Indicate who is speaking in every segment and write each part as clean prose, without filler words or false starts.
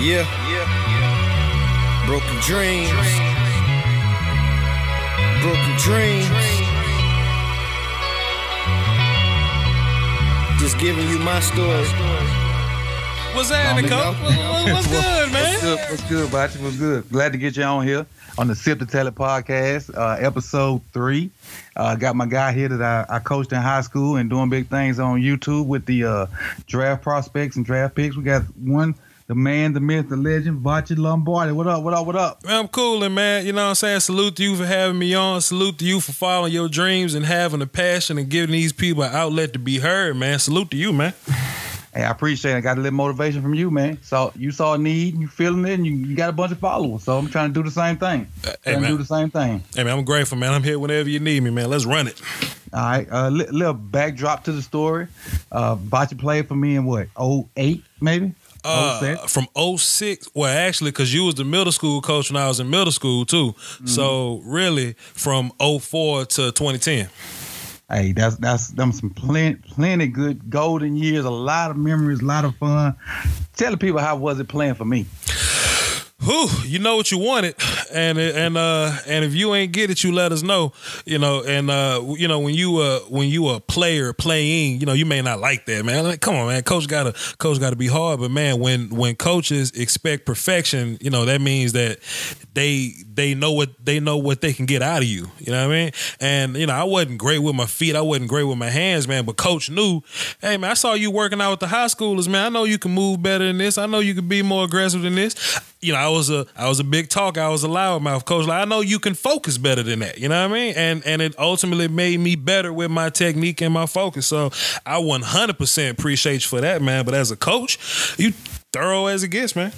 Speaker 1: Yeah. Broken dreams. Broken dreams. Just giving you my story.
Speaker 2: What's happening, Coach? What's good, man?
Speaker 3: What's good, Bachi? What's good? Glad to get you on here on the Sip2Tally podcast, episode 3. Got my guy here that I coached in high school and doing big things on YouTube with the draft prospects and draft picks. We got one, the man, the myth, the legend, Voch Lombardi. What up, what up, what up?
Speaker 2: Man, I'm coolin', man. You know what I'm saying? Salute to you for having me on. Salute to you for following your dreams and having a passion and giving these people an outlet to be heard, man. Salute to you, man.
Speaker 3: Hey, I appreciate it. I got a little motivation from you, man. So you saw a need, you feeling it, and you got a bunch of followers. So I'm trying to do the same thing.
Speaker 2: Hey, man.
Speaker 3: Do the same thing.
Speaker 2: Hey, man, I'm grateful, man. I'm here whenever you need me, man. Let's run it.
Speaker 3: All right. Little backdrop to the story. Bachi played for me in what, 08 maybe?
Speaker 2: From 06, well, actually, because you was the middle school coach when I was in middle school, too. Mm-hmm. So, really, from 04 to 2010.
Speaker 3: Hey, that's them some plenty good golden years, a lot of memories, a lot of fun. Tell the people how was it playing for me?
Speaker 2: Whew, you know what you wanted, and if you ain't get it, you let us know. You know, and when you a player playing, you may not like that, man. Like, come on, man. Coach gotta be hard, but man, when coaches expect perfection, that means that they know what they can get out of you. You know what I mean? And I wasn't great with my feet, I wasn't great with my hands, man. But coach knew, hey man, I saw you working out with the high schoolers, man. I know you can move better than this. I know you can be more aggressive than this. I was a big talker. I was a loudmouth coach. Like, I know you can focus better than that. You know what I mean? And it ultimately made me better with my technique and my focus. So I 100% appreciate you for that, man. But as a coach, you thorough as it gets, man.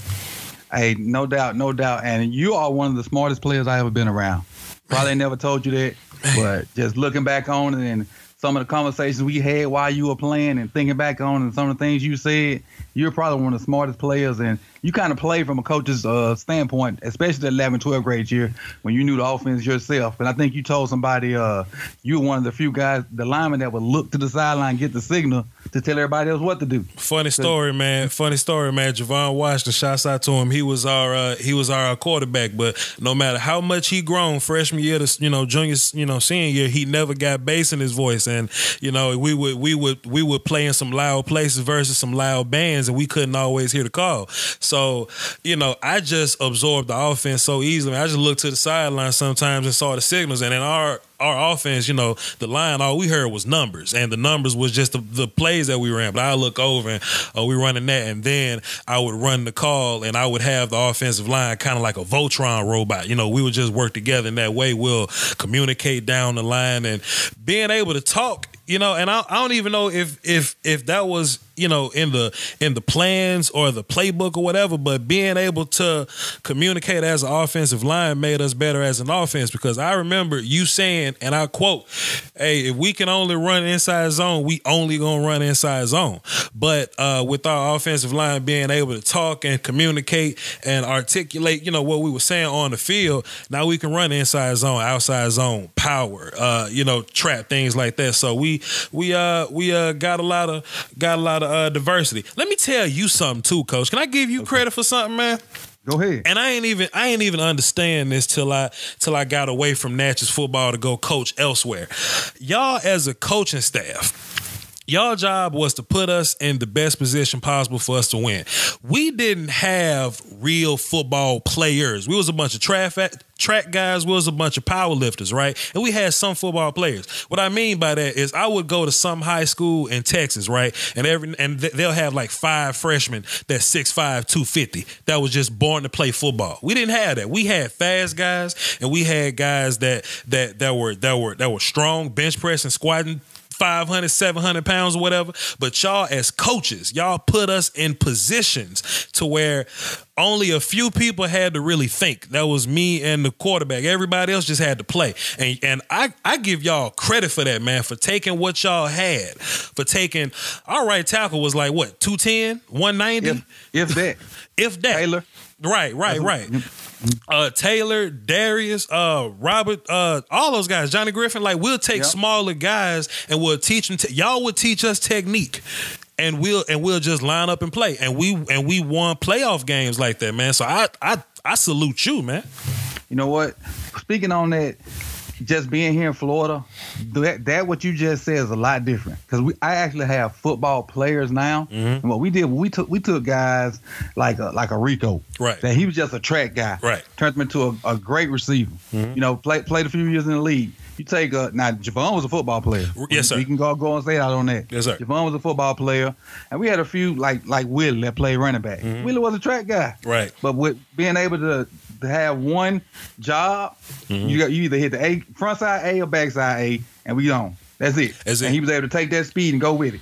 Speaker 3: Hey, no doubt. And you are one of the smartest players I ever been around. Probably never told you that, but just looking back on it and some of the conversations we had while you were playing and thinking back on and some of the things you said, you're probably one of the smartest players. And you kind of play from a coach's standpoint, especially the 11th, 12th grade year when you knew the offense yourself. And I think you told somebody you were one of the few guys, the lineman that would look to the sideline, get the signal to tell everybody else what to do.
Speaker 2: Funny story, man. Javon Washington, shouts out to him. He was our quarterback, but no matter how much he grown freshman year to junior, senior year, he never got bass in his voice. And we would play in some loud places versus some loud bands, and we couldn't always hear the call. So, I just absorbed the offense so easily. I just looked to the sideline sometimes and saw the signals. And in our offense, the line, all we heard was numbers. And the numbers was just the plays that we ran. But I look over and, we running that. And then I would run the call and I would have the offensive line kind of like a Voltron robot. We would just work together in that way. We'll communicate down the line and being able to talk. And I don't even know if that was in the plans or the playbook or whatever, but being able to communicate as an offensive line made us better as an offense, because I remember you saying, and I quote, hey, if we can only run inside zone, we only gonna run inside zone. But with our offensive line being able to talk and communicate and articulate, what we were saying on the field, now we can run inside zone, outside zone, power, trap, things like that. So we got a lot of diversity. Let me tell you something too, Coach. Can I give you credit for something, man?
Speaker 3: Go ahead.
Speaker 2: And I ain't even understand this till I got away from Natchez football to go coach elsewhere. Y'all as a coaching staff, y'all job was to put us in the best position possible for us to win. We didn't have real football players. We was a bunch of track guys, we was a bunch of power lifters, right? And we had some football players. What I mean by that is I would go to some high school in Texas, right? And they'll have like 5 freshmen that's 6'5", 250 that was just born to play football. We didn't have that. We had fast guys and we had guys that were strong, bench pressing, squatting 500, 700 pounds or whatever. But y'all as coaches, y'all put us in positions to where only a few people had to really think. That was me and the quarterback. Everybody else just had to play. And I give y'all credit for that, man, for taking what y'all had. For taking, our right tackle was like, what, 210, 190?
Speaker 3: If that.
Speaker 2: If that.
Speaker 3: Taylor.
Speaker 2: Right. Taylor, Darius, Robert, all those guys, Johnny Griffin, like we'll take smaller guys and we'll teach them. Y'all would teach us technique. and we'll just line up and play. And we won playoff games like that, man. So I salute you, man.
Speaker 3: You know what? Speaking on that, just being here in Florida, that what you just said is a lot different. Because I actually have football players now. Mm-hmm. And what we did, we took guys like a Rico.
Speaker 2: Right.
Speaker 3: That he was just a track guy.
Speaker 2: Right.
Speaker 3: Turned him into a great receiver. Mm-hmm. You know, played a few years in the league. You take now Javon was a football player.
Speaker 2: Yes, sir.
Speaker 3: We can go and say out on that.
Speaker 2: Yes, sir.
Speaker 3: Javon was a football player, and we had a few like Willie that played running back. Mm-hmm. Willie was a track guy.
Speaker 2: Right.
Speaker 3: But with being able to have one job, mm-hmm. you either hit the front side A or back side A, and we on. That's it. And he was able to take that speed and go with it.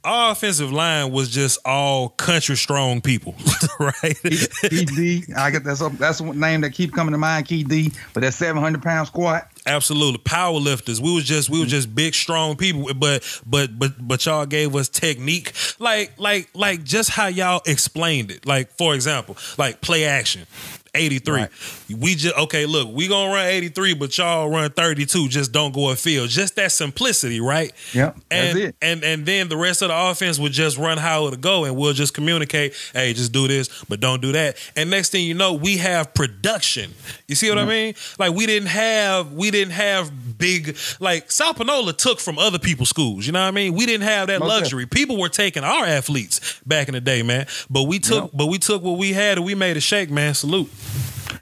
Speaker 2: Our offensive line was just all country strong people, right?
Speaker 3: Key D, I get that's one name that keep coming to mind, Key D. But that 700-pound squat.
Speaker 2: Absolutely, power lifters. We was just big, strong people. But y'all gave us technique, like just how y'all explained it. Like for example, like play action. 83. Right. We just look, we gonna run 83, but y'all run 32. Just don't go afield. Just that simplicity, right?
Speaker 3: Yep.
Speaker 2: And
Speaker 3: that's it.
Speaker 2: And then the rest of the offense would just run how it'll go, and we'll just communicate. Hey, just do this, but don't do that. And next thing you know, we have production. You see what I mean? Like we didn't have big, like South Panola took from other people's schools. You know what I mean? We didn't have that luxury. People were taking our athletes back in the day, man. But we took what we had and we made it shake, man. Salute.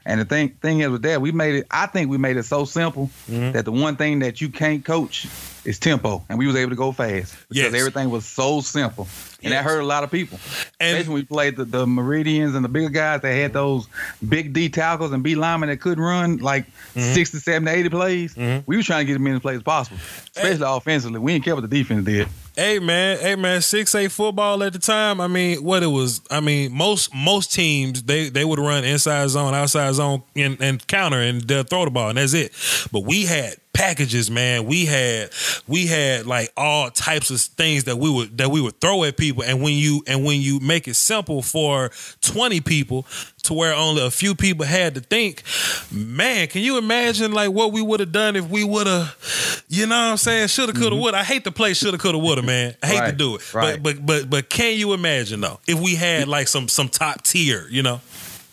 Speaker 3: And the thing is with that, I think we made it so simple that the one thing that you can't coach is tempo. And we was able to go fast because everything was so simple. And that hurt a lot of people. And especially when we played the Meridians and the bigger guys that had those big D tackles and B linemen that couldn't run like 60, 70, 80 plays. We was trying to get as many plays as possible, especially offensively. We didn't care what the defense did.
Speaker 2: Hey man, 6'8" football at the time. I mean, most teams they would run inside zone, outside zone, and counter, and they'll throw the ball, and that's it. But we had packages, man. We had like all types of things that we would throw at people, and when you make it simple for 20 people to where only a few people had to think, man, can you imagine like what we would have done if we would have, you know what I'm saying, shoulda, coulda, woulda. I hate to play shoulda, coulda, woulda, man. I hate to do it. Right. But can you imagine though if we had like some top tier, you know?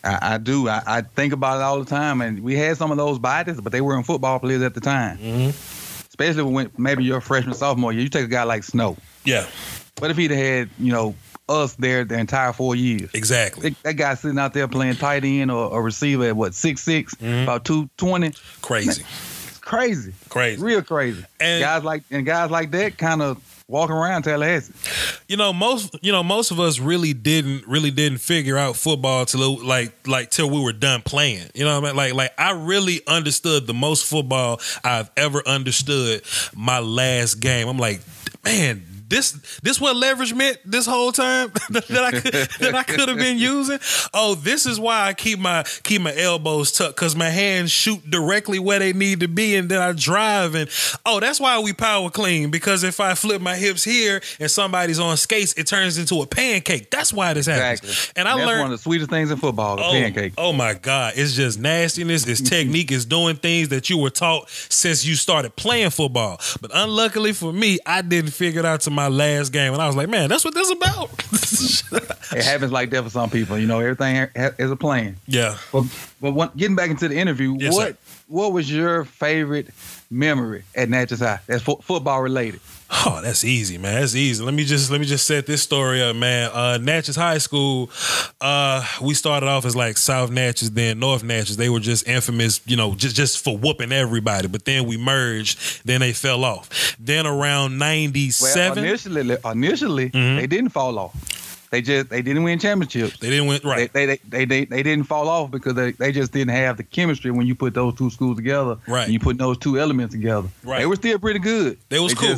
Speaker 3: I do. I think about it all the time, and we had some of those bodies, but they weren't football players at the time. Especially when maybe you're a freshman, sophomore year. You take a guy like Snow.
Speaker 2: Yeah.
Speaker 3: What if he'd had, us there the entire 4 years?
Speaker 2: Exactly.
Speaker 3: That guy sitting out there playing tight end or receiver at what, 6'6", about 220.
Speaker 2: Crazy.
Speaker 3: It's crazy.
Speaker 2: Crazy.
Speaker 3: Real crazy. And guys like that kind of walking around Tallahassee.
Speaker 2: Most of us really didn't figure out football till till we were done playing. You know what I mean? Like I really understood the most football I've ever understood my last game. I'm like, man, this what leverage meant this whole time that I could have been using. Oh, this is why I keep my elbows tucked, because my hands shoot directly where they need to be, and then I drive. And that's why we power clean, because if I flip my hips here and somebody's on skates, it turns into a pancake. That's why this happens.
Speaker 3: Exactly.
Speaker 2: And that's
Speaker 3: one of the sweetest things in football, the pancake.
Speaker 2: Oh my God, it's just nastiness. It's technique. It's doing things that you were taught since you started playing football. But unluckily for me, I didn't figure it out to my last game, and I was like, man, that's what this is about.
Speaker 3: It happens like that for some people. Everything is a plan.
Speaker 2: Yeah.
Speaker 3: But getting back into the interview, what was your favorite memory at Natchez High that's football related?
Speaker 2: Oh, that's easy, man. That's easy. Let me just set this story up, man. Natchez High School, we started off as like South Natchez, then North Natchez. They were just infamous, just for whooping everybody. But then we merged. Then they fell off. Then around 97.
Speaker 3: Well, initially, they didn't fall off. They didn't win championships.
Speaker 2: They didn't win, right?
Speaker 3: They didn't fall off because they just didn't have the chemistry when you put those two schools together.
Speaker 2: Right.
Speaker 3: And you put those two elements together.
Speaker 2: Right.
Speaker 3: They were still pretty good.
Speaker 2: They was cool.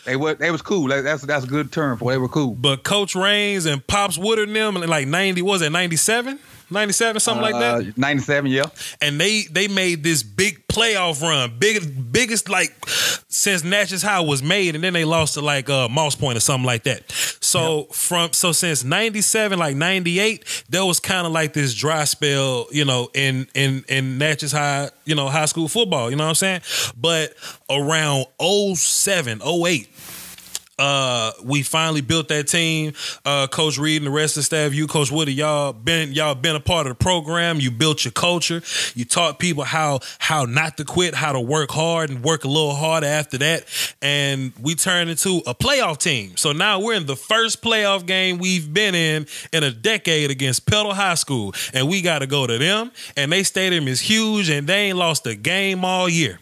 Speaker 3: They was cool. That's a good term for they were cool.
Speaker 2: But Coach Raines and Pops Woodard and them, like 97? 97, something like that?
Speaker 3: 97, yeah.
Speaker 2: And they made this big playoff run, biggest like since Natchez High was made, and then they lost to like Moss Point or something like that. So since 97, like 98, there was kind of like this dry spell, in Natchez High, high school football, you know what I'm saying? But around 07, 08, we finally built that team. Coach Reed and the rest of the staff, you, Coach Woody, y'all been a part of the program. You built your culture. You taught people how not to quit, how to work hard and work a little harder after that. And we turned into a playoff team. So now we're in the first playoff game we've been in a decade against Petal High School. And we got to go to them. And they stadium is huge and they ain't lost a game all year.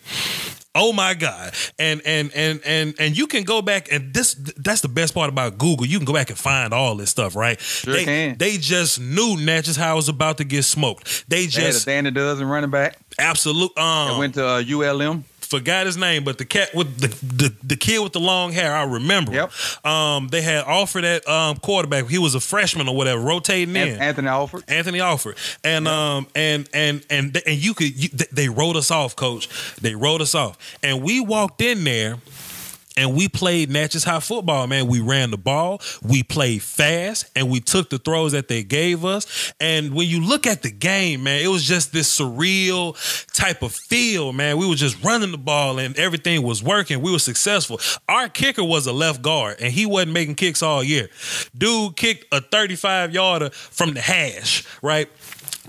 Speaker 2: Oh my God. And you can go back and that's the best part about Google. You can go back and find all this stuff, right?
Speaker 3: Sure can.
Speaker 2: They just knew Natchez High was about to get smoked. They just
Speaker 3: had a Danny Dozen running back.
Speaker 2: Absolute.
Speaker 3: They went to ULM.
Speaker 2: Forgot his name, but the cat with the kid with the long hair, I remember.
Speaker 3: Yep.
Speaker 2: They had offered that quarterback. He was a freshman or whatever, rotating in.
Speaker 3: Anthony Alford. And
Speaker 2: they wrote us off, Coach. They wrote us off, and we walked in there. And we played Natchez High football, man. We ran the ball, we played fast, and we took the throws that they gave us. And when you look at the game, man, it was just this surreal type of feel, man. We were just running the ball, and everything was working. We were successful. Our kicker was a left guard, and he wasn't making kicks all year. Dude kicked a 35-yarder from the hash, right?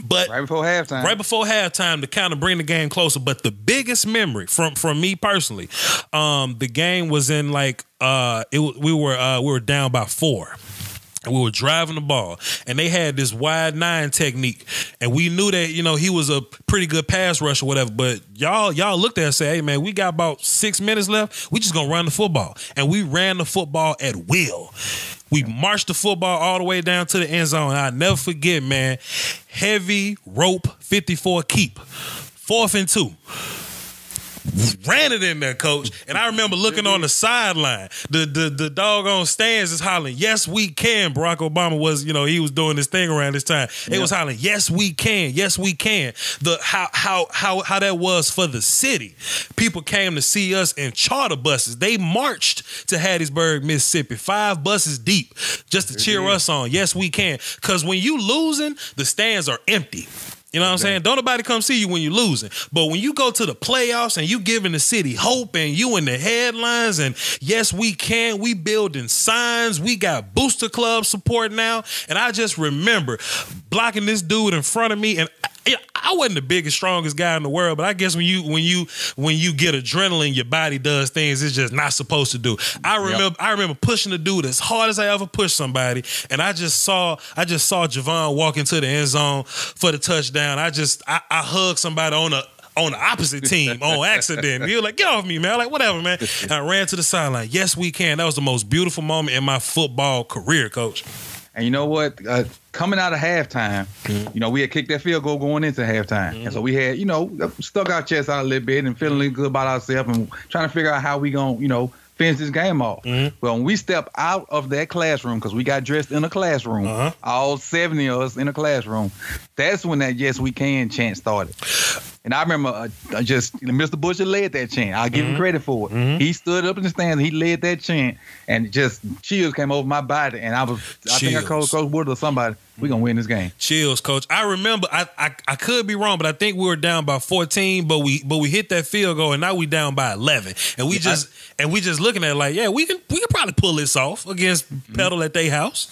Speaker 2: But
Speaker 3: right before halftime
Speaker 2: to kind of bring the game closer. But the biggest memory from me personally, the game was in like we were down by 4. And we were driving the ball, and they had this wide 9 technique, and we knew that he was a pretty good pass rush or whatever. But y'all looked at us and said, "Hey man, we got about 6 minutes left. We just gonna run the football," and we ran the football at will. We marched the football all the way down to the end zone. I'll never forget, man. Heavy rope 54 keep, 4th and 2. Ran it in there, Coach. And I remember looking on the sideline. The doggone stands is hollering, "Yes, we can." Barack Obama was, he was doing this thing around this time. It was hollering, "Yes, we can. Yes, we can." How that was for the city. People came to see us in charter buses. They marched to Hattiesburg, Mississippi, 5 buses deep, just to cheer us on. Yes, we can. Because when you losing, the stands are empty. You know what I'm saying? Don't nobody come see you when you're losing. But when you go to the playoffs and you giving the city hope and you in the headlines and yes, we can, we building signs, we got Booster Club support now. And I just remember blocking this dude in front of me, and I wasn't the biggest, strongest guy in the world, but I guess when you get adrenaline, your body does things it's just not supposed to do. I remember pushing the dude as hard as I ever pushed somebody, and I just saw Javon walk into the end zone for the touchdown. I hugged somebody on the opposite team on accident. He was like, "Get off me, man." I'm like, "Whatever, man." And I ran to the sideline. Yes, we can. That was the most beautiful moment in my football career, Coach.
Speaker 3: And you know what? Coming out of halftime, we had kicked that field goal going into halftime. And so we had, stuck our chests out a little bit and feeling good about ourselves and trying to figure out how we going to, finish this game off. Well, when we stepped out of that classroom, because we got dressed in a classroom, all 70 of us in a classroom, that's when that "Yes, we can" chant started. And I remember Mr. Butcher led that chant. I'll give him credit for it. He stood up in the stands, he led that chant, and just chills came over my body. And I think I called Coach Wood or somebody, "We're going to win this game." Chills,
Speaker 2: Coach. I remember, I could be wrong, but I think we were down by 14, but we hit that field goal, and now we down by 11. And we just looking at it like, yeah, we can probably pull this off against Petal at their house.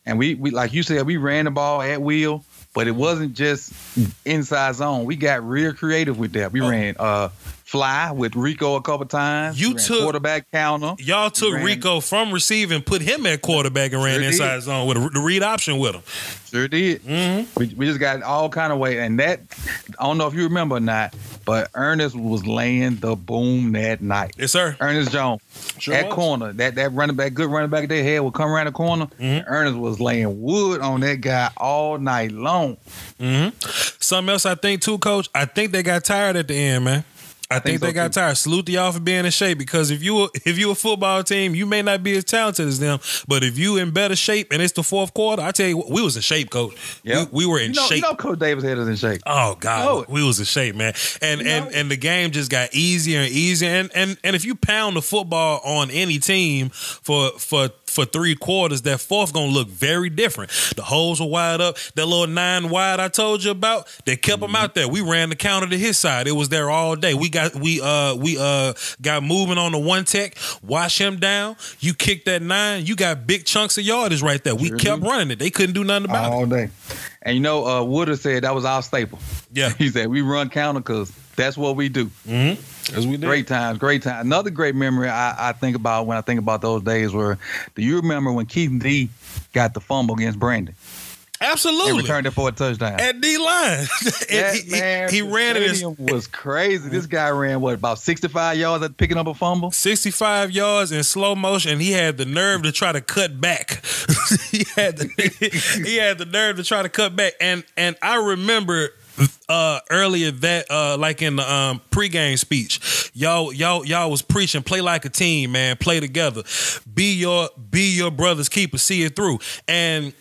Speaker 3: And we like you said, we ran the ball at will. But it wasn't just inside zone. We got real creative with that. We ran fly with Rico a couple times.
Speaker 2: You took
Speaker 3: quarterback counter.
Speaker 2: Y'all took Rico from receiving, put him at quarterback, and ran inside zone with the read option with him.
Speaker 3: Sure did. We just got all kind of way. And that, I don't know if you remember or not, but Ernest was laying the boom that night.
Speaker 2: Yes, sir.
Speaker 3: Ernest Jones.
Speaker 2: Sure
Speaker 3: that
Speaker 2: was.
Speaker 3: Corner, that running back, good running back they had would come around the corner. Ernest was laying wood on that guy all night long.
Speaker 2: Something else I think too, Coach, I think they got tired at the end, man. I think they got tired. Salute to y'all for being in shape, because if you a football team, you may not be as talented as them, but if you in better shape and it's the 4th quarter, I tell you what, we was in shape, Coach.
Speaker 3: Yep.
Speaker 2: We were in shape.
Speaker 3: Coach Davis had us in shape.
Speaker 2: Oh God, we was in shape, man. And the game just got easier and easier. And if you pound the football on any team for 3 quarters, that 4th gonna look very different. The holes were wide up. That little 9 wide I told you about, they kept them out there. We ran the counter to his side. It was there all day. We got got moving on the one tech, wash him down. You kick that 9, you got big chunks of yardage right there. We kept running it. They couldn't do nothing about it
Speaker 3: all day. And Woodard said that was our staple.
Speaker 2: Yeah,
Speaker 3: he said we run counter because that's what we do.
Speaker 2: Mm-hmm. As we did.
Speaker 3: Great times. Another great memory I think about when I think about those days were, do you remember when Keith D got the fumble against Brandon?
Speaker 2: Absolutely.
Speaker 3: And returned it for a touchdown.
Speaker 2: At D-line. he ran it.
Speaker 3: It was crazy. This guy ran, about 65 yards at picking up a fumble?
Speaker 2: 65 yards in slow motion, and he had the nerve to try to cut back. he had the nerve to try to cut back. And I remember earlier that like in the pregame speech, y'all was preaching, play like a team, man, play together, be your brother's keeper, see it through. And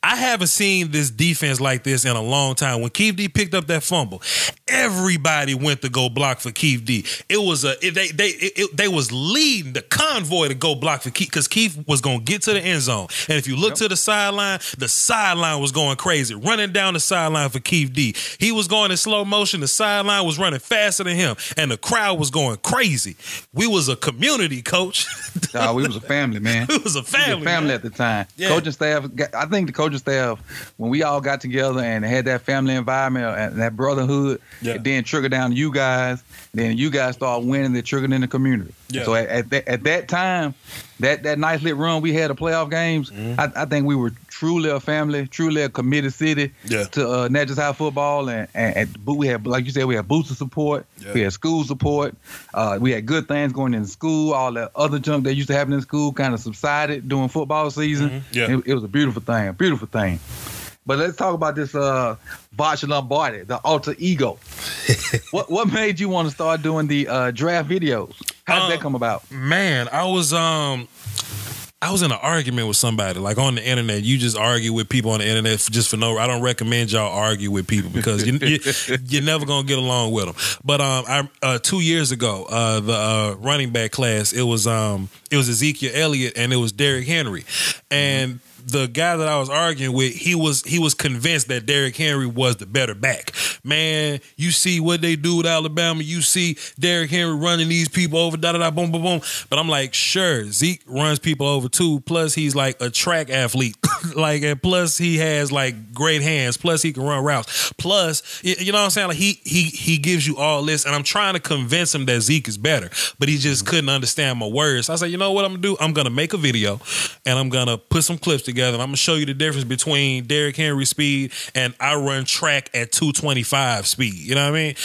Speaker 2: I haven't seen this defense like this in a long time. When Keith D picked up that fumble, everybody went to go block for Keith D. It was they was leading the convoy to go block for Keith because Keith was gonna get to the end zone. And if you look to the sideline was going crazy, running down the sideline for Keith D. He was going in slow motion. The sideline was running faster than him, and the crowd was going crazy. We was a community, coach.
Speaker 3: We was a family, man.
Speaker 2: We was a family
Speaker 3: at the time.
Speaker 2: Yeah.
Speaker 3: Coaching staff. I think the coaching staff, when we all got together and had that family environment and that brotherhood, it then trickled down to you guys. Then you guys start winning. It trickled in the community. Yeah. So at that time, that nice lit run we had of playoff games, I think we were truly a family, truly a committed city to not just have football but we had, like you said, we had booster support, we had school support, we had good things going in school. All that other junk that used to happen in school kind of subsided during football season. It was a beautiful thing. But let's talk about this Voch Lombardi, the alter ego. What made you want to start doing the draft videos? How did that come about?
Speaker 2: Man, I was in an argument with somebody, like on the internet. You just argue with people on the internet just for no. I don't recommend y'all argue with people because you're never gonna get along with them. But 2 years ago, the running back class, it was Ezekiel Elliott and it was Derrick Henry, and the guy that I was arguing with, he was convinced that Derrick Henry was the better back. Man, you see what they do with Alabama. You see Derrick Henry running these people over, boom, boom, boom. But I'm like, sure, Zeke runs people over too. Plus, he's like a track athlete. And plus he has like great hands. Plus, he can run routes. Plus, you know what I'm saying? Like he gives you all this, and I'm trying to convince him that Zeke is better, but he just couldn't understand my words. So I said, you know what I'm gonna do? I'm gonna make a video, and I'm gonna put some clips together. And I'm gonna show you the difference between Derrick Henry's speed and I run track at 225 speed. You know what I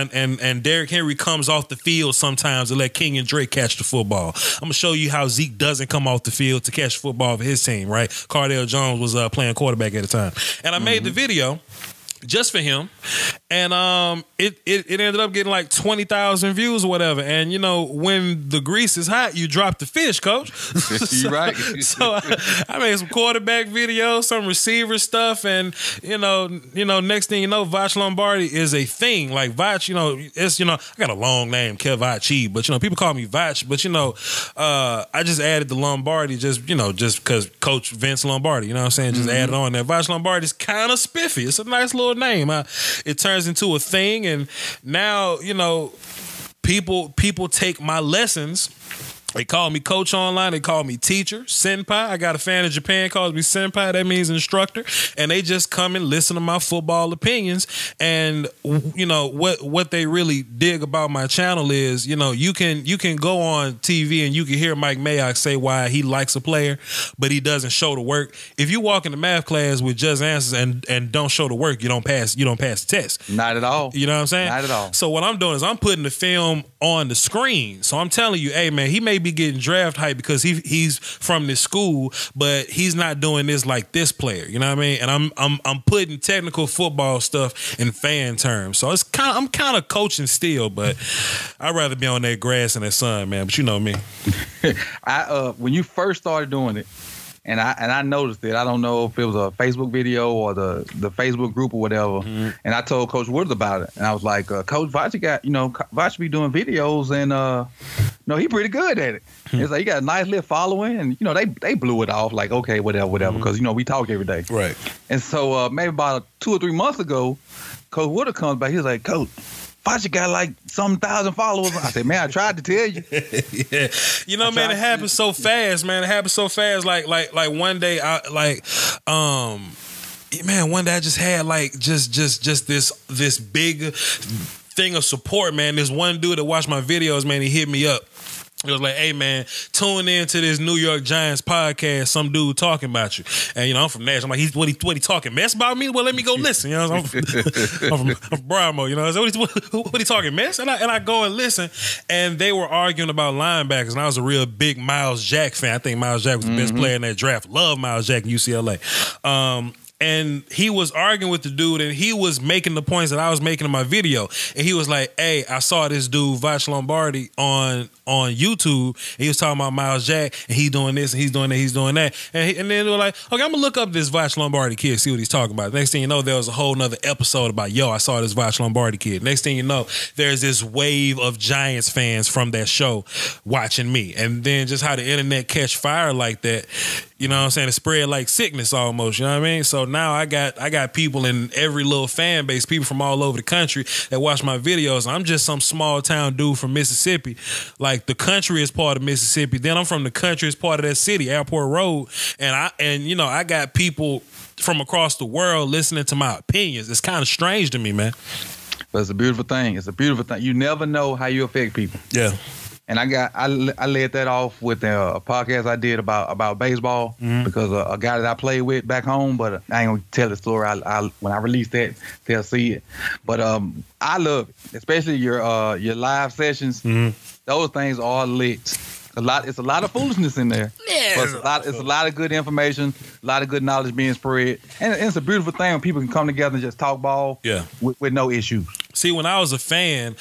Speaker 2: mean? And Derrick Henry comes off the field sometimes to let King and Drake catch the football. I'm gonna show you how Zeke doesn't come off the field to catch football for his team. Right? Cardale Jones was playing quarterback at the time, and I made the video just for him, and it ended up getting like 20,000 views or whatever. And you know, when the grease is hot, you drop the fish, coach.
Speaker 3: You're right.
Speaker 2: So I made some quarterback videos, some receiver stuff, and you know, next thing you know, Voch Lombardi is a thing. Like Voch, it's I got a long name, Kevachi, but people call me Voch. But I just added the Lombardi just because Coach Vince Lombardi. You know what I'm saying? Just added on there. Voch Lombardi is kind of spiffy. It's a nice little name. It turns into a thing, and now people take my lessons. They call me coach online. They call me teacher, senpai. I got a fan in Japan calls me senpai. That means instructor. And they just come and listen to my football opinions. And what they really dig about my channel is, you can go on TV and you can hear Mike Mayock say why he likes a player, but he doesn't show the work. If you walk in the math class with just answers and don't show the work, you don't pass the test.
Speaker 3: Not at all.
Speaker 2: You know what I'm saying?
Speaker 3: Not at all.
Speaker 2: So what I'm doing is I'm putting the film on the screen. So I'm telling you, hey man, he may be getting draft hype because he's from this school, but he's not doing this like this player. You know what I mean? And I'm putting technical football stuff in fan terms. So I'm kind of coaching still, but I'd rather be on that grass and that sun, man. But you know me.
Speaker 3: When you first started doing it, and I noticed it. I don't know if it was a Facebook video or the Facebook group or whatever. Mm-hmm. And I told Coach Woods about it. And I was like, Coach Voch Voch be doing videos, and he pretty good at it. Mm-hmm. It's like he got a nice little following, and they blew it off like, okay, whatever, because we talk every day.
Speaker 2: Right.
Speaker 3: And so maybe about 2 or 3 months ago, Coach Woodard comes back. He was like, Coach, Voch got like some 1,000 followers. I said, man, I tried to tell you.
Speaker 2: Yeah. You know, man, it happens so fast, man. It happens so fast. Like one day one day I just had like just this big thing of support, man. This one dude that watched my videos, man, he hit me up. It was like, hey, man, tune in to this New York Giants podcast. Some dude talking about you. And, you know, I'm from Nashville. I'm like, what he talking mess about me? Well, let me go listen. You know, I'm from Bramo. You know, so what he talking mess? And I go and listen. And they were arguing about linebackers. And I was a real big Miles Jack fan. I think Miles Jack was the best player in that draft. Love Miles Jack in UCLA. And he was arguing with the dude, and he was making the points that I was making in my video. And he was like, hey, I saw this dude, Voch Lombardi, on YouTube, and he was talking about Miles Jack, and he doing this, and he's doing that, he's doing that. And then they were like, okay, I'm going to look up this Voch Lombardi kid, see what he's talking about. Next thing you know, there was a whole nother episode about, I saw this Voch Lombardi kid. Next thing you know, there's this wave of Giants fans from that show watching me. And then just how the internet catch fire like that, you know what I'm saying? It spread like sickness almost, you know what I mean? So now I got people in every little fan base, people from all over the country that watch my videos. I'm just some small town dude from Mississippi. Like, the country is part of Mississippi. Then I'm from the country is part of that city, Airport Road. And I got people from across the world listening to my opinions. It's kind of strange to me, man.
Speaker 3: But it's a beautiful thing. It's a beautiful thing. You never know how you affect people.
Speaker 2: Yeah.
Speaker 3: And I led that off with a podcast I did about baseball because a guy that I played with back home, but I ain't gonna tell the story. When I release that, they'll see it. But I love it, especially your live sessions. Those things are lit. It's a lot of foolishness in there.
Speaker 2: Yeah,
Speaker 3: but it's a lot of good information, a lot of good knowledge being spread, and it's a beautiful thing when people can come together and just talk ball. Yeah, with no issues. See, when I was a fan,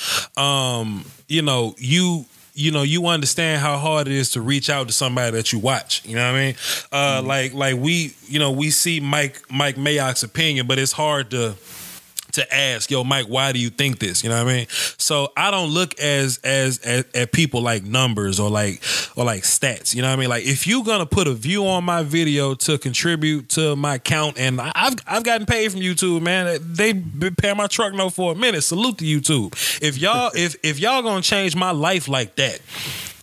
Speaker 3: you understand how hard it is to reach out to somebody that you watch. You know what I mean? Like we see Mike Mayock's opinion, but it's hard to ask, yo, Mike, why do you think this? You know what I mean? So I don't look at people like numbers or like stats. You know what I mean? Like, if you're gonna put a view on my video to contribute to my count, and I've gotten paid from YouTube, man. They been paying my truck note for a minute. Salute to YouTube. If y'all gonna change my life like that,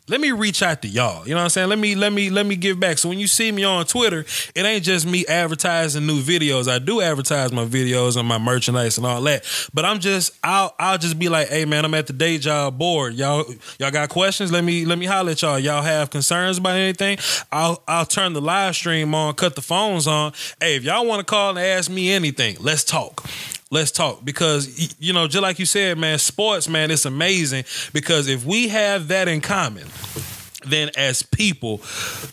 Speaker 3: let me reach out to y'all. You know what I'm saying? Let me give back. So when you see me on Twitter, it ain't just me advertising new videos. I do advertise my videos and my merchandise and all that. But I'll just be like, hey man, I'm at the day job bored. Y'all got questions? Let me holler at y'all. Y'all have concerns about anything? I'll turn the live stream on, cut the phones on. Hey, if y'all want to call and ask me anything, let's talk. Let's talk, because, just like you said, man, sports, man, it's amazing, because if we have that in common, then as people,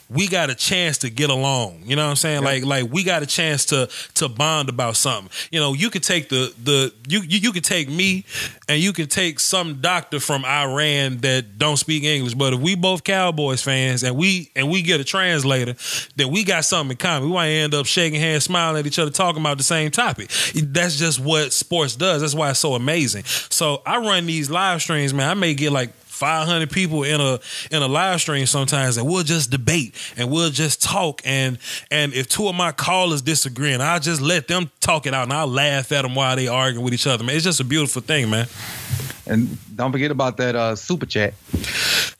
Speaker 3: we got a chance to get along. You know what I'm saying? Yeah. Like we got a chance to bond about something. You could take you could take me, and you can take some doctor from Iran that don't speak English. But if we both Cowboys fans and we get a translator, then we got something in common. We might end up shaking hands, smiling at each other, talking about the same topic. That's just what sports does. That's why it's so amazing. So I run these live streams, man. I may get like 500 people in a live stream sometimes, and we'll just debate and we'll just talk, and if two of my callers disagreeing, I'll just let them talk it out, and I'll laugh at them while they arguing with each other, man. It's just a beautiful thing, man. And don't forget about that super chat.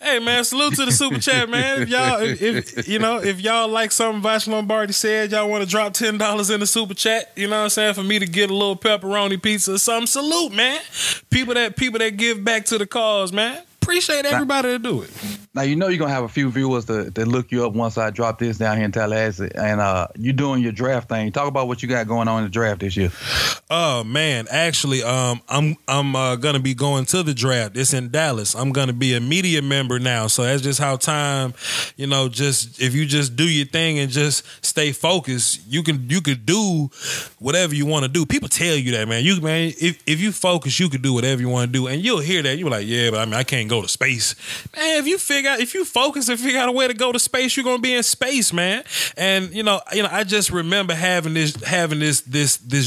Speaker 3: Hey man, salute to the super chat, man. If y'all like something Voch Lombardi said, y'all want to drop $10 in the super chat, you know what I'm saying, for me to get a little pepperoni pizza or something, salute, man. People that give back to the cause, man. Appreciate everybody that do it. Now, you're going to have a few viewers that look you up once I drop this down here in Tallahassee, and you doing your draft thing. Talk about what you got going on in the draft this year. Oh, man. Actually, I'm going to be going to the draft. It's in Dallas. I'm going to be a media member now, so that's just how time, just if you just do your thing and just stay focused, you could do whatever you want to do. People tell you that, man. If you focus, you could do whatever you want to do, and you'll hear that. You're like, yeah, but I can't go to space. Man, if you focus and figure out a way to go to space, you're gonna be in space, man. And I just remember having this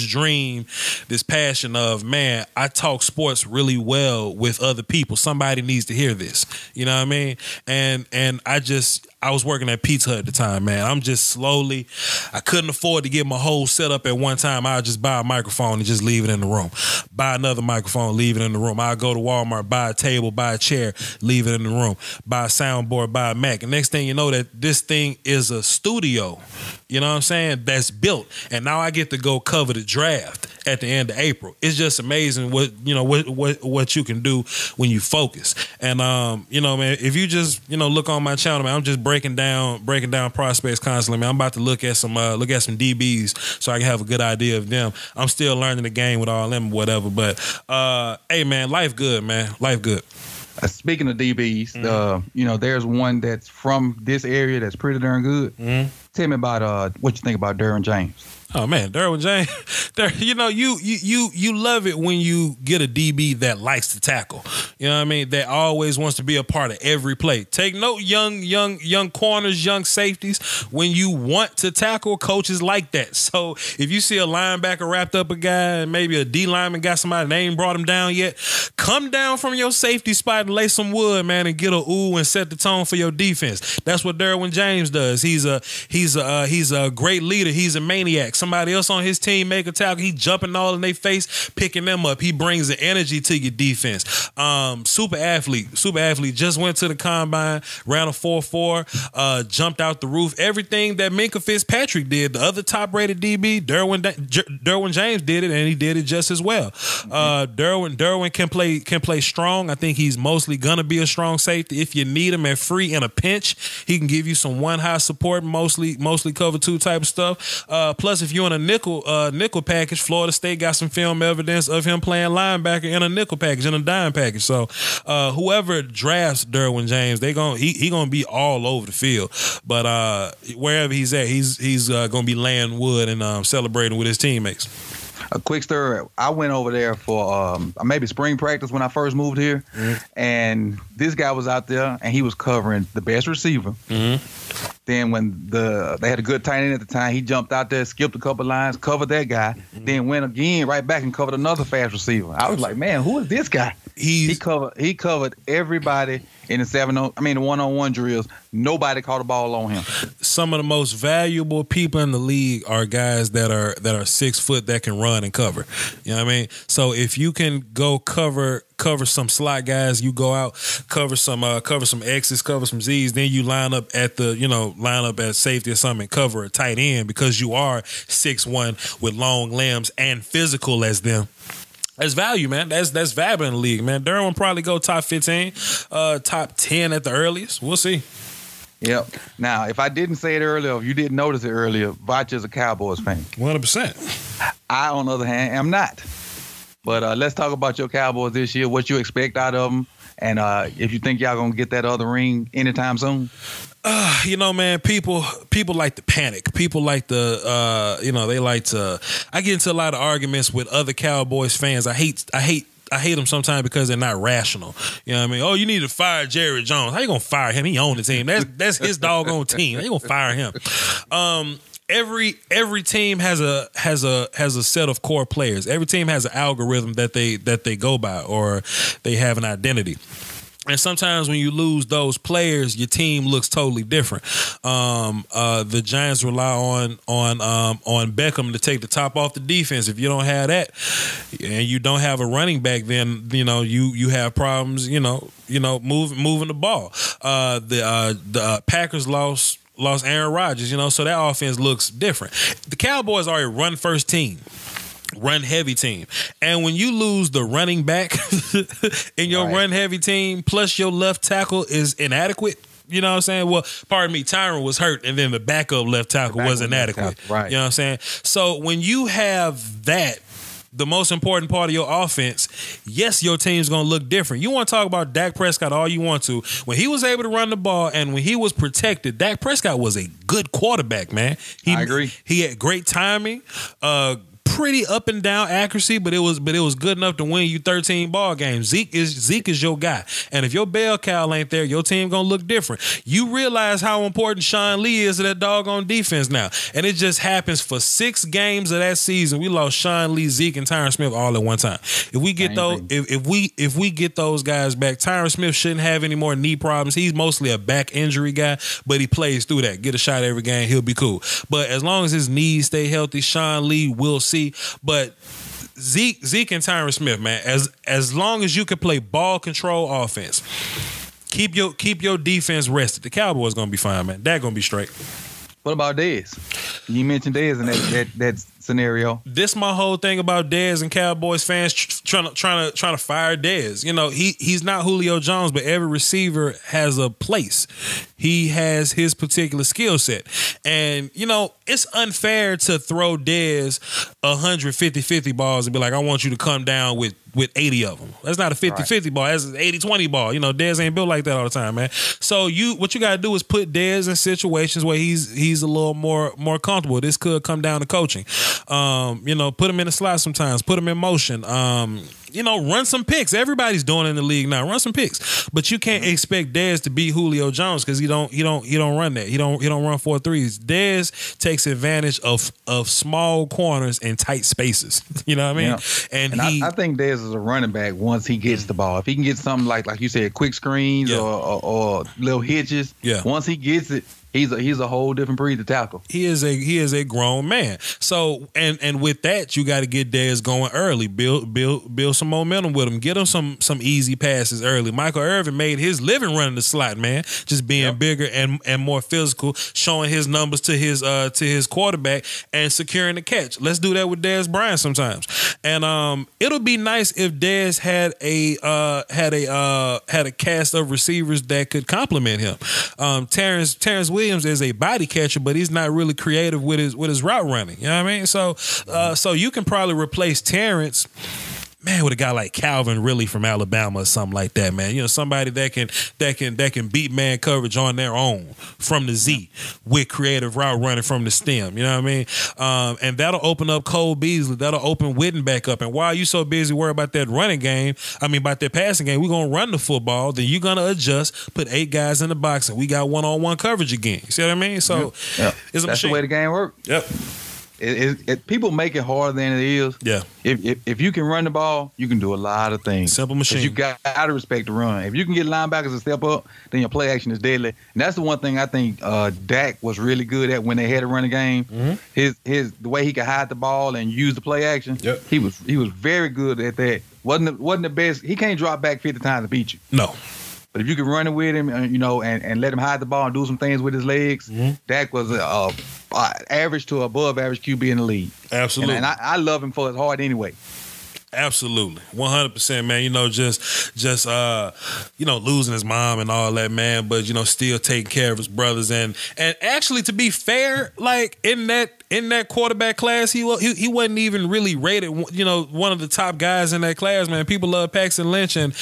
Speaker 3: dream, this passion of, man, I talk sports really well with other people. Somebody needs to hear this. You know what I mean? And I
Speaker 2: I was working at Pizza Hut at the time, man. I'm just slowly, I couldn't afford to get my whole setup at one time. I'd just buy a microphone and just leave it in the room. Buy another microphone, leave it in the room. I'd go to Walmart, buy a table, buy a chair, leave it in the room. Buy a soundboard, buy a Mac. And next thing you know, that this thing is a studio. You know what I'm saying? That's built. And now I get to go cover the draft at the end of April. It's just amazing what you can do when you focus. And man, if you just look on my channel, man, I'm just breaking down prospects constantly, man. I'm about to look at some DBs so I can have a good idea of them. I'm still learning the game with all them, whatever. But hey, man, life good, man. Life good.
Speaker 3: Speaking of DBs, there's one that's from this area that's pretty darn good. Mm-hmm. Tell me about what you think about Derwin James.
Speaker 2: Oh man, Derwin James, you love it when you get a DB that likes to tackle. You know what I mean? That always wants to be a part of every play. Take note, young corners, young safeties. When you want to tackle, coaches like that. So if you see a linebacker wrapped up a guy, and maybe a D lineman got somebody and they ain't brought him down yet, come down from your safety spot and lay some wood, man, and get a ooh and set the tone for your defense. That's what Derwin James does. He's a great leader. He's a maniac. Somebody else on his team make a tackle, he jumping all in their face, picking them up. He brings the energy to your defense. Super athlete. Just went to the combine, ran a 4.4, jumped out the roof. Everything that Minkah Fitzpatrick did, the other top-rated DB, Derwin James did it, and he did it just as well. Derwin can play strong. I think he's mostly gonna be a strong safety. If you need him at free in a pinch, he can give you some one high support, mostly cover two type of stuff. Plus, if you're in a nickel package, Florida State got some film evidence of him playing linebacker in a nickel package, in a dime package. So whoever drafts Derwin James, he gonna be all over the field. But wherever he's at, he's gonna be laying wood and celebrating with his teammates.
Speaker 3: A quick story. I went over there for maybe spring practice when I first moved here, and this guy was out there, and he was covering the best receiver. Mm-hmm. Then when they had a good tight end at the time, he jumped out there, skipped a couple lines, covered that guy, then went again right back and covered another fast receiver. I was like, man, who is this guy? He covered everybody in the one-on-one drills. Nobody caught a ball on him.
Speaker 2: Some of the most valuable people in the league are guys that are 6 foot that can run and cover. You know what I mean? So if you can go cover some slot guys, you go out, cover some X's, cover some Z's, then you line up at safety or something and cover a tight end because you are 6'1" with long limbs and physical as them. That's value, man. That's value in the league, man. Derwin probably go top 15, top 10 at the earliest. We'll see.
Speaker 3: Yep. Now, if I didn't say it earlier, if you didn't notice it earlier, Voch is a Cowboys fan.
Speaker 2: 100%.
Speaker 3: I, on the other hand, am not. But let's talk about your Cowboys this year, what you expect out of them, and if you think y'all going to get that other ring anytime soon.
Speaker 2: Man, people like to panic. People like to, they like to. I get into a lot of arguments with other Cowboys fans. I hate them sometimes because they're not rational. You know what I mean? Oh, you need to fire Jerry Jones. How you gonna fire him? He owned the team. That's his doggone team. How you gonna fire him? Every team has a set of core players. Every team has an algorithm that they go by, or they have an identity. And sometimes when you lose those players, your team looks totally different. The Giants rely on Beckham to take the top off the defense. If you don't have that, and you don't have a running back, then you have problems. Moving the ball. The Packers lost Aaron Rodgers. So that offense looks different. The Cowboys are a run first team. Run heavy team. And when you lose the running back in your run heavy team, plus your left tackle is inadequate, you know what I'm saying? Well, pardon me, Tyron was hurt, and then the backup left tackle was inadequate.
Speaker 3: Right.
Speaker 2: You know what I'm saying? So when you have that, the most important part of your offense, yes, your team's going to look different. You want to talk about Dak Prescott all you want to. When he was able to run the ball and when he was protected, Dak Prescott was a good quarterback, man.
Speaker 3: I agree.
Speaker 2: He had great timing, pretty up and down accuracy, but it was good enough to win you 13 ball games. Zeke is your guy, and if your bell cow ain't there, your team gonna look different. You realize how important Sean Lee is to that doggone defense now, and it just happens for 6 games of that season. We lost Sean Lee, Zeke, and Tyron Smith all at one time. If we get those, if we get those guys back, Tyron Smith shouldn't have any more knee problems. He's mostly a back injury guy, but he plays through that. Get a shot every game, he'll be cool. But as long as his knees stay healthy, Sean Lee will see. But Zeke and Tyron Smith, man, as long as you can play ball control offense, keep your defense rested, the Cowboys gonna be fine, man. That gonna be straight.
Speaker 3: What about Dez? You mentioned Dez in that scenario.
Speaker 2: This my whole thing about Dez and Cowboys fans trying to fire Dez. You know, he's not Julio Jones, but every receiver has a place. He has his particular skill set. And, you know, it's unfair to throw Dez 150-50 balls and be like, I want you to come down with 80 of them. That's not a 50-50 ball. That's an 80-20 ball. You know, Dez ain't built like that all the time, man. So what you got to do is put Dez in situations where he's a little more comfortable. This could come down to coaching. You know, put him in the slot sometimes. Put him in motion. You know, run some picks. Everybody's doing it in the league now. Run some picks, but you can't expect Dez to be Julio Jones because he don't run that. He don't run 4-3s. Dez takes advantage of small corners and tight spaces. You know what I mean?
Speaker 3: Yeah. And I think Dez is a running back once he gets the ball. If he can get something like you said, quick screens or little hitches. Yeah. Once he gets it, he's a whole different breed to tackle.
Speaker 2: He is a grown man. So and with that, you got to get Dez going early. Build some momentum with him. Get him some easy passes early. Michael Irvin made his living running the slot, man. Just being bigger and more physical, showing his numbers to his quarterback and securing the catch. Let's do that with Dez Bryant sometimes. And it'll be nice if Dez had a cast of receivers that could complement him. Terrence Williams is a body catcher, but he's not really creative with his route running. You know what I mean? So you can probably replace Terrence, man, with a guy like Calvin Ridley from Alabama or something like that, man. You know, somebody that can beat man coverage on their own from the Z with creative route running from the stem. You know what I mean? And that'll open up Cole Beasley. That'll open Witten back up. And while you so busy worried about that running game, about that passing game, we're gonna run the football. Then you're gonna adjust, put 8 guys in the box, and we got one-on-one coverage again. You see what I mean? So it's a
Speaker 3: That's the way the game works.
Speaker 2: Yep.
Speaker 3: People make it harder than it is.
Speaker 2: Yeah.
Speaker 3: If you can run the ball, you can do a lot of things.
Speaker 2: Simple machine.
Speaker 3: You got to respect the run. If you can get linebackers to step up, then your play action is deadly. And that's the one thing I think Dak was really good at when they had to run the game. Mm-hmm. The way he could hide the ball and use the play action. Yep. He was very good at that. Wasn't the best. He can't drop back 50 times to beat you.
Speaker 2: No.
Speaker 3: But if you can run it with him, and let him hide the ball and do some things with his legs, Dak was average to above average QB in the league.
Speaker 2: Absolutely.
Speaker 3: And I love him for his heart anyway.
Speaker 2: Absolutely. 100%, man. You know, just losing his mom and all that, man, but still taking care of his brothers and actually, to be fair, like in that quarterback class, he wasn't even really rated, one of the top guys in that class, man. People love Paxton Lynch and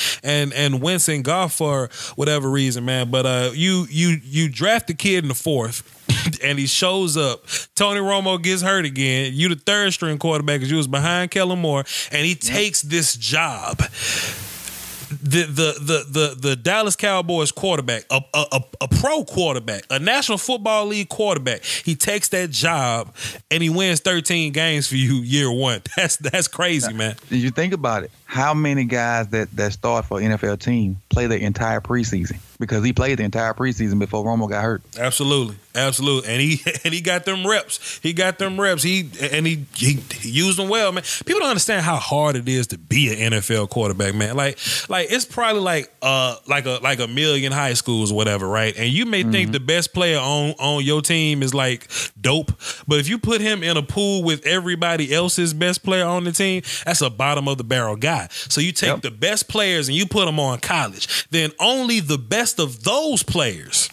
Speaker 2: Wentz and Goff for whatever reason, man. But you draft the kid in the 4th. And he shows up. Tony Romo gets hurt again. You the 3rd string quarterback because you was behind Kellen Moore, and he takes this job. The Dallas Cowboys quarterback, a pro quarterback, a National Football League quarterback, he takes that job and he wins 13 games for you year 1. That's crazy, man.
Speaker 3: Did you think about it? How many guys that start for an NFL team play the entire preseason? Because he played the entire preseason before Romo got hurt.
Speaker 2: Absolutely. And he got them reps. He used them well, man. People don't understand how hard it is to be an NFL quarterback, man. Like it's probably like a million high schools or whatever, right? And you may think the best player on your team is like dope, but if you put him in a pool with everybody else's best player on the team, that's a bottom of the barrel guy. So you take the best players and you put them on college. Then only the best of those players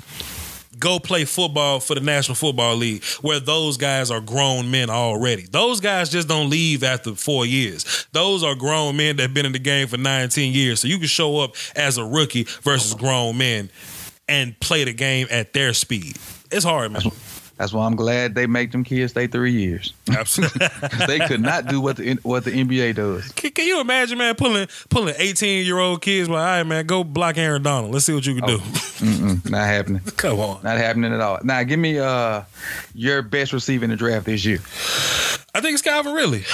Speaker 2: go play football for the National Football League, where those guys are grown men already. Those guys just don't leave after 4 years. Those are grown men that have been in the game for 19 years. So you can show up as a rookie versus grown men and play the game at their speed. It's hard, man.
Speaker 3: That's why I'm glad they make them kids stay 3 years.
Speaker 2: Absolutely.
Speaker 3: They could not do what the NBA does.
Speaker 2: Can you imagine, man, pulling 18-year-old kids like, all right, man, go block Aaron Donald. Let's see what you can do.
Speaker 3: Not happening.
Speaker 2: Come on.
Speaker 3: Not happening at all. Now, give me your best receiver in the draft this year.
Speaker 2: I think it's Calvin Ridley.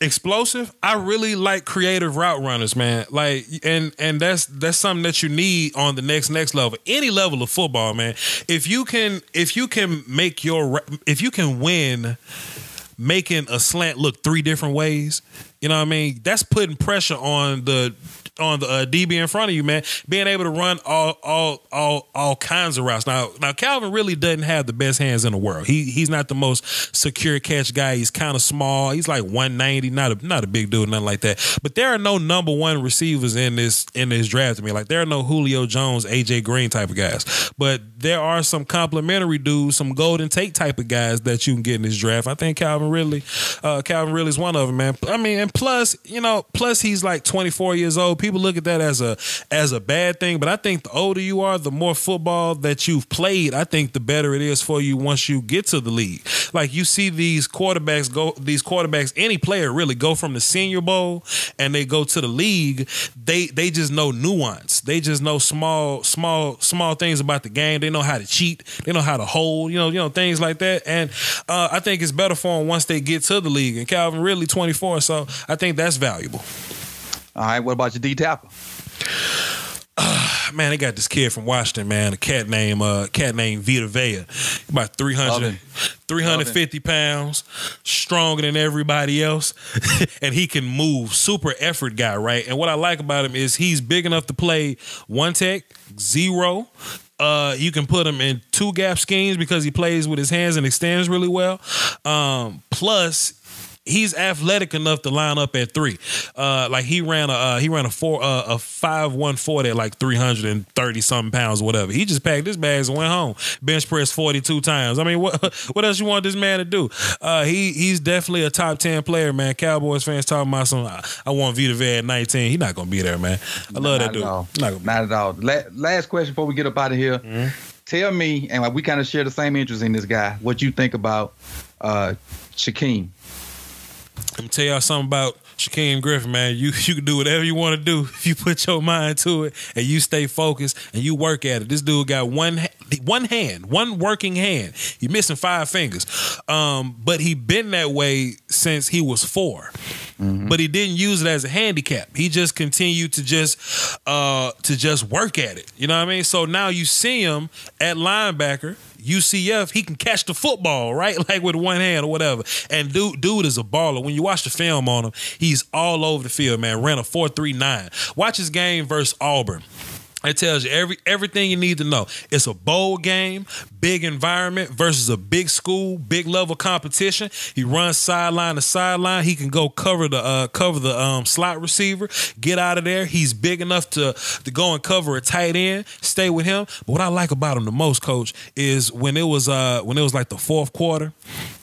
Speaker 2: Explosive. I really like creative route runners, man. Like, and that's something that you need on the next level. Any level of football, man. If you can win making a slant look 3 different ways, you know what I mean? That's putting pressure on the DB in front of you, man. Being able to run all kinds of routes. Now Calvin really doesn't have the best hands in the world. He's not the most secure catch guy. He's kind of small. He's like 190, not a big dude, nothing like that. But there are no number 1 receivers in this draft to me. Like, there are no Julio Jones, AJ Green type of guys. But there are some complimentary dudes, some Golden Tate type of guys that you can get in this draft. I think Calvin Ridley is one of them, man. I mean, and plus he's like 24 years old. People look at that as a bad thing, but I think the older you are, the more football that you've played, I think the better it is for you once you get to the league. Like, you see these quarterbacks, any player really go from the Senior Bowl and they go to the league. They just know nuance. They just know small things about the game. They know how to cheat. They know how to hold. You know things like that. And I think it's better for them once they get to the league. And Calvin Ridley, 24, so I think that's valuable.
Speaker 3: All right, what about your D tackle?
Speaker 2: Man, they got this kid from Washington, man, a cat named Vita Vea. About 350 pounds, stronger than everybody else, and he can move. Super effort guy, right? And what I like about him is he's big enough to play 1 tech, 0. You can put him in 2 gap schemes because he plays with his hands and extends really well. Plus, he's athletic enough to line up at 3. Like, he ran a 5.1 40 at like 330 something pounds or whatever. He just packed his bags and went home. Bench pressed 42 times. I mean, what else you want this man to do? He's definitely a top 10 player, man. Cowboys fans talking about I want Vita Vea at 19. He's not gonna be there, man. I love that dude.
Speaker 3: Not at all. Last question before we get up out of here. Mm-hmm. Tell me, and we kind of share the same interest in this guy, what you think about Shaquem.
Speaker 2: Let me tell y'all something about Shaquem Griffin, man. You can do whatever you want to do if you put your mind to it and you stay focused and you work at it. This dude got one working hand. He missing 5 fingers. But he been that way since he was 4. Mm-hmm. But he didn't use it as a handicap. He just continued to just work at it. You know what I mean? So now you see him at linebacker, UCF, he can catch the football, right? Like with 1 hand or whatever. And dude is a baller. When you watch the film on him, he's all over the field, man. Ran a 4.39. Watch his game versus Auburn. It tells you everything you need to know. It's a bowl game, big environment versus a big school, big level competition. He runs sideline to sideline. He can go cover the slot receiver, get out of there. He's big enough to go and cover a tight end, stay with him. But what I like about him the most, Coach, is when it was like the 4th quarter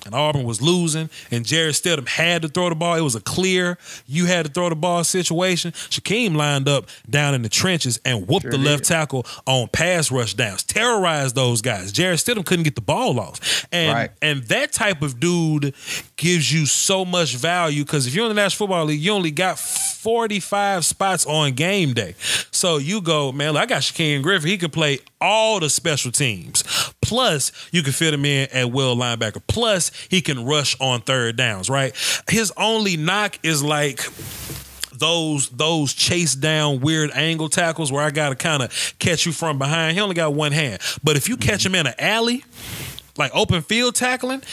Speaker 2: and Auburn was losing and Jarrett Stidham had to throw the ball. It was a clear you had to throw the ball situation. Shaquem lined up down in the trenches and whooped the left tackle on pass rush downs, terrorized those guys. Jarrett Stidham couldn't get the ball off. And that type of dude gives you so much value because if you're in the National Football League, you only got 45 spots on game day. So you go, man, I got Shaquem Griffin. He can play all the special teams. Plus, you can fit him in at will linebacker. Plus, he can rush on 3rd downs, right? His only knock is like those chase down weird angle tackles where I got to kind of catch you from behind. He only got 1 hand. But if you catch him in an alley, like open field tackling,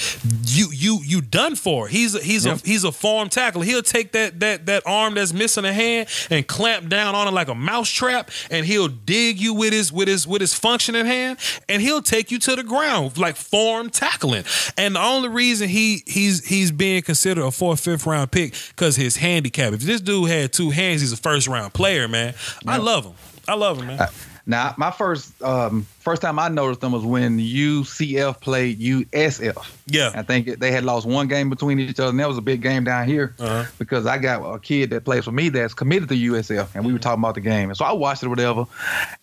Speaker 2: you done for. He's a form tackler. He'll take that arm that's missing a hand and clamp down on it like a mouse trap, and he'll dig you with his functioning hand, and he'll take you to the ground like form tackling. And the only reason he's being considered a 4th, 5th round pick because his handicap. If this dude had 2 hands, he's a 1st round player, man. Yep. I love him, man.
Speaker 3: Now, my first time I noticed them was when UCF played USF.
Speaker 2: Yeah.
Speaker 3: I think they had lost one game between each other, and that was a big game down here because I got a kid that plays for me that's committed to USF, and we were talking about the game. And so I watched it or whatever,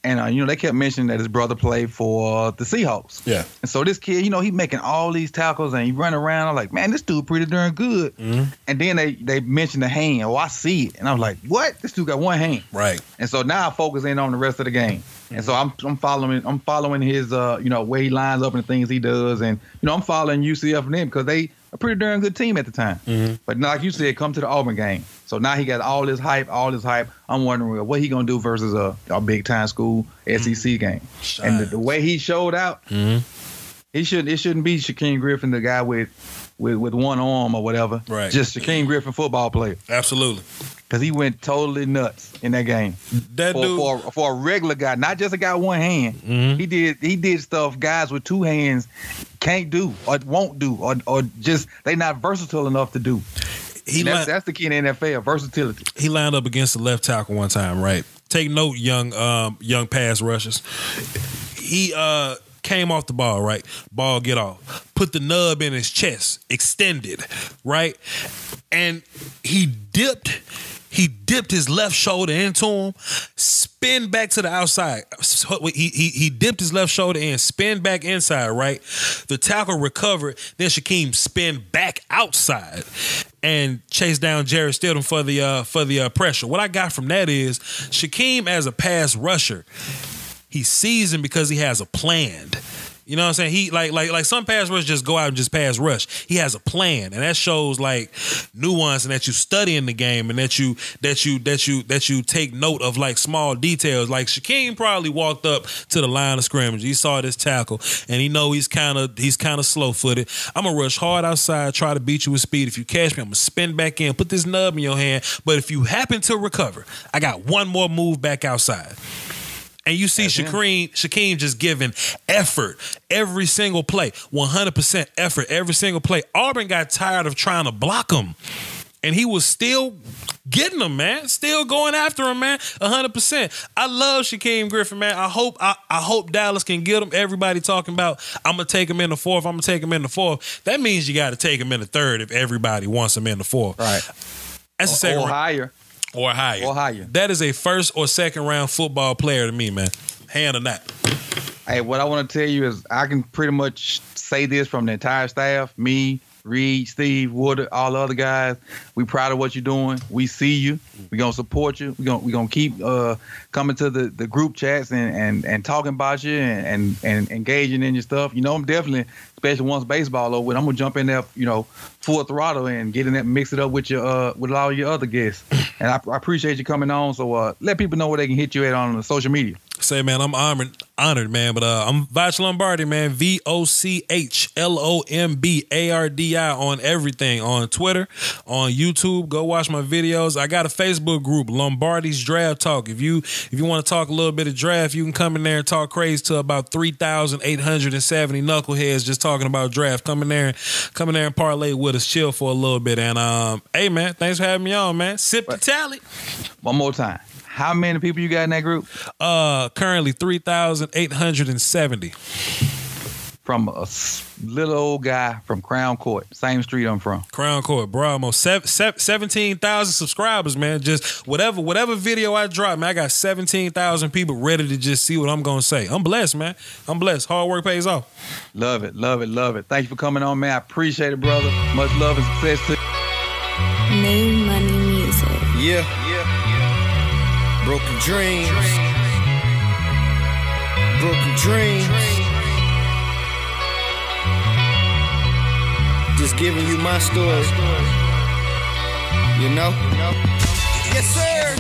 Speaker 3: and, they kept mentioning that his brother played for the Seahawks.
Speaker 2: Yeah.
Speaker 3: And so this kid, he making all these tackles, and he running around. I'm like, man, this dude pretty darn good. And then they mentioned the hand. Oh, I see it. And I was like, what? This dude got one hand.
Speaker 2: Right.
Speaker 3: And so now I focus in on the rest of the game. And so I'm following his where he lines up and the things he does, and I'm following UCF and them because they a pretty darn good team at the time. But like you said, come to the Auburn game. So now he got all this hype. I'm wondering what he gonna do versus a big time school SEC game. And the way he showed out, it shouldn't be Shaquem Griffin, the guy with one arm or whatever.
Speaker 2: Right.
Speaker 3: Just Shaquem Griffin, football player.
Speaker 2: Absolutely.
Speaker 3: Because he went totally nuts in that game.
Speaker 2: That dude,
Speaker 3: for a regular guy, not just a guy with one hand. He did stuff guys with two hands can't do or won't do or just they not versatile enough to do. That's the key in the NFL, versatility.
Speaker 2: He lined up against the left tackle one time, right? Take note, young pass rushers. He came off the ball, right? Ball get off. Put the nub in his chest, extended, right? And he dipped his left shoulder into him, spin back to the outside. He dipped his left shoulder in, spin back inside, right? The tackle recovered, then Shaquem spin back outside and chased down Jared Stidham for the pressure. What I got from that is Shaquem as a pass rusher, he's seasoned because he has a plan. You know what I'm saying? He like some pass rushers just go out and just pass rush. He has a plan, and that shows like nuance and that you study in the game and that you take note of like small details. Like Shaquem probably walked up to the line of scrimmage. He saw this tackle and he know he's kind of slow footed. I'm gonna rush hard outside, try to beat you with speed. If you catch me, I'm gonna spin back in, put this nub in your hand. But if you happen to recover, I got one more move back outside. And you see Shaquem just giving effort every single play, 100% effort every single play. Auburn got tired of trying to block him, and he was still getting them, man. Still going after him, man. 100%. I love Shaquem Griffin, man. I hope Dallas can get him. Everybody talking about I'm gonna take him in the fourth. I'm gonna take him in the fourth. That means you got to take him in the third if everybody wants him in the fourth.
Speaker 3: Right.
Speaker 2: That's the second
Speaker 3: or higher.
Speaker 2: Or higher.
Speaker 3: Or higher.
Speaker 2: That is a first or second round football player to me, man. Hand or not.
Speaker 3: Hey, what I want to tell you is I can pretty much say this from the entire staff, me, Reed, Steve, Woodard, all the other guys. We proud of what you're doing. We see you. We're going to support you. We're gonna keep coming to the group chats and talking about you and engaging in your stuff. I'm definitely, especially once baseball over with, I'm going to jump in there, full throttle and get in there and mix it up with your with all your other guests. And I appreciate you coming on. So let people know where they can hit you at on the social media.
Speaker 2: Say, man, I'm honored, man. But I'm Voch Lombardi, man. VOCH LOMBARDI on everything. On Twitter, on YouTube. Go watch my videos. I got a Facebook group, Lombardi's Draft Talk. If you want to talk a little bit of draft, you can come in there and talk crazy to about 3,870 knuckleheads just talking about draft. Come in there and parlay with us, chill for a little bit. And hey, man, thanks for having me on, man. Sip2Tally.
Speaker 3: One more time. How many people you got in that group?
Speaker 2: Currently 3,870.
Speaker 3: From a little old guy from Crown Court, same street I'm from.
Speaker 2: Crown Court, bro. Almost 17,000 subscribers, man. Just whatever video I drop, man, I got 17,000 people ready to just see what I'm going to say. I'm blessed, man. I'm blessed. Hard work pays off.
Speaker 3: Love it, love it, love it. Thank you for coming on, man. I appreciate it, brother. Much love and success to you.
Speaker 4: New Money Music.
Speaker 1: Yeah. Broken dreams. Broken dreams. Just giving you my story. Yes, sir.